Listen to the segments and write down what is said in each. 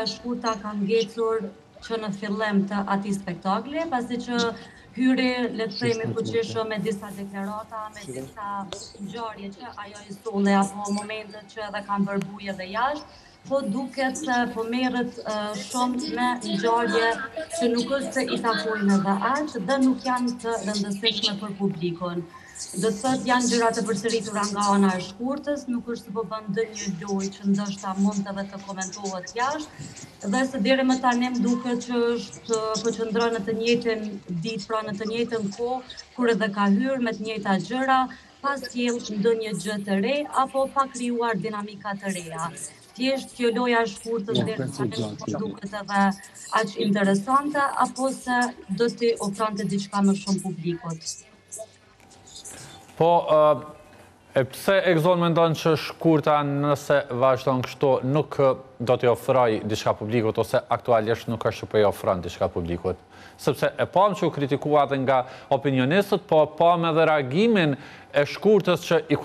e shkurta ka ngecur që në fillim të atij spektakli, pasi që hyri, le të themi fuqishëm, me disa deklarata, me disa ngjarje që ajo i solli apo momente që edhe kanë bërë bujë edhe jashtë, po duket se po merret shumë me ngjarje që nuk është se i takojnë edhe aq dhe nuk janë të rëndësishme për publikun. Do të thotë janë gjëra të përsëritura nga ana e shkurtës, nuk është se po bën ndonjë lojë që ndoshta mund edhe të komentohet jashtë, dhe se deri më tani më duket që është përqendron në të njëjtin ditë, pra në të njëjtën kohë, kur edhe ka hyrë me të njëjta gjëra, pa sjellë ndonjë gjë të re apo pa krijuar dinamika të reja. Thjesht kjo loja e shkurtës deri tani nuk duket edhe aq interesante, apo se do t'i ofronte diçka më shumë publikut. Po, pse Exon mendon që shkurta nëse vazhdon kështu nuk do t'i ofroj diçka publikut ose aktualisht nuk është që po i ofron diçka publikut? Sepse e pam që u kritikua dhe nga opinionistët, po pam edhe reagimin e shkurtës që i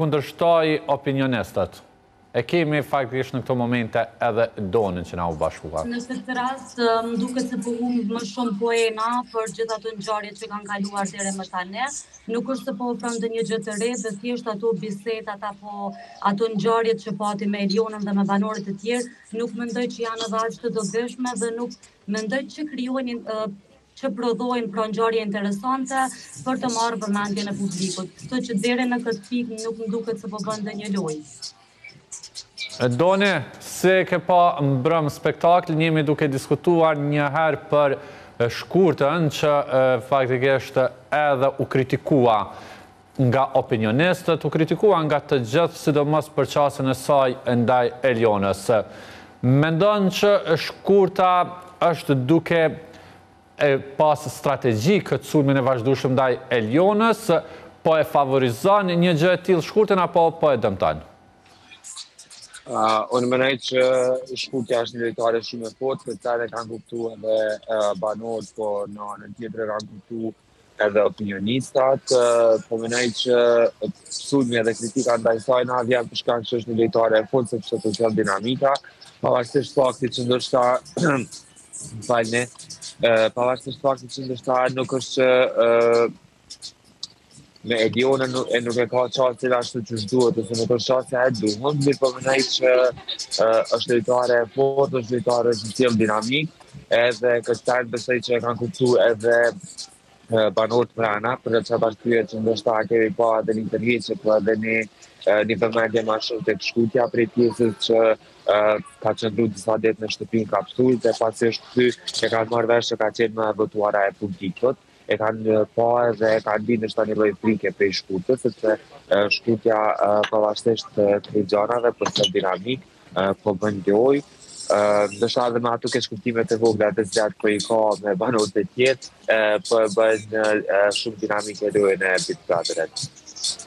kundërshtoi opinionistët. E kemi faktikisht në këto momente edhe Donën që na u bashkua. Në këtë rast, më duket se po humb më shumë poena për gjithë ato ngjarje që kanë kaluar deri më tani. Nuk është se po ofron ndonjë gjë të re, dhe thjesht ato bisedat apo ato ngjarjet që pati me Elionën dhe me banorët e tjerë, nuk mendoj që janë edhe aq të dobishme dhe nuk mendoj që krijojnë që prodhojnë pra ngjarje interesante për të marrë vëmendjen e publikut. Kështu që deri në këtë pikë nuk më duket se po bën ndonjë lojë. Doni, se ke pa mbrëm spektakl, jemi duke diskutuar një herë për shkurtën që faktikisht edhe u kritikua nga opinionistët, u kritikua nga të gjithë, sidomos për qasjen e saj ndaj Elionës. Mendon që shkurta është duke pas strategji këtë sulmin e vazhdueshëm ndaj Elionës, po e favorizon një gjë e tillë shkurtën apo po e dëmton? Unë mendoj që shkurtja është një lojtare shumë e fortë, këtë kanë kuptuar edhe banorët, po në anën tjetër kanë kuptuar edhe opinionistat. Po mendoj që sulmi edhe kritika ndaj saj na vjen për shkak që është një lojtare e fortë, sepse të sjell dinamika, pavarësisht faktit që ndoshta nuk është që me Elionën nuk e ka qasjen ashtu që duhet, ose nuk është qasja e duhur, mirë po mendoj që është lojtare e fortë, është lojtare që sjell dinamik, edhe këtë besoj që e kanë kuptuar edhe banorët brana, për çfarë arsye që ndoshta kemi pa edhe një tërheqje, po edhe një vëmendje më shumë tek shkurtja prej pjesës që ka qëndruar disa ditë në shtëpinë kapsul, dhe pasi është kthy e kanë marrë vesh që ka qenë më votuara e publikut. E kanë pa edhe e kanë dinë nështë një lloj frike prej shkurtës, sepse shkurtja pavarësisht këtyre gjanave për të dinamik, po bën lojë, ndoshta edhe me ato keqkuptimet e vogla të cilat po i ka me banorët e tjerë, po bën shumë dinamike lojën e Big Brotherit.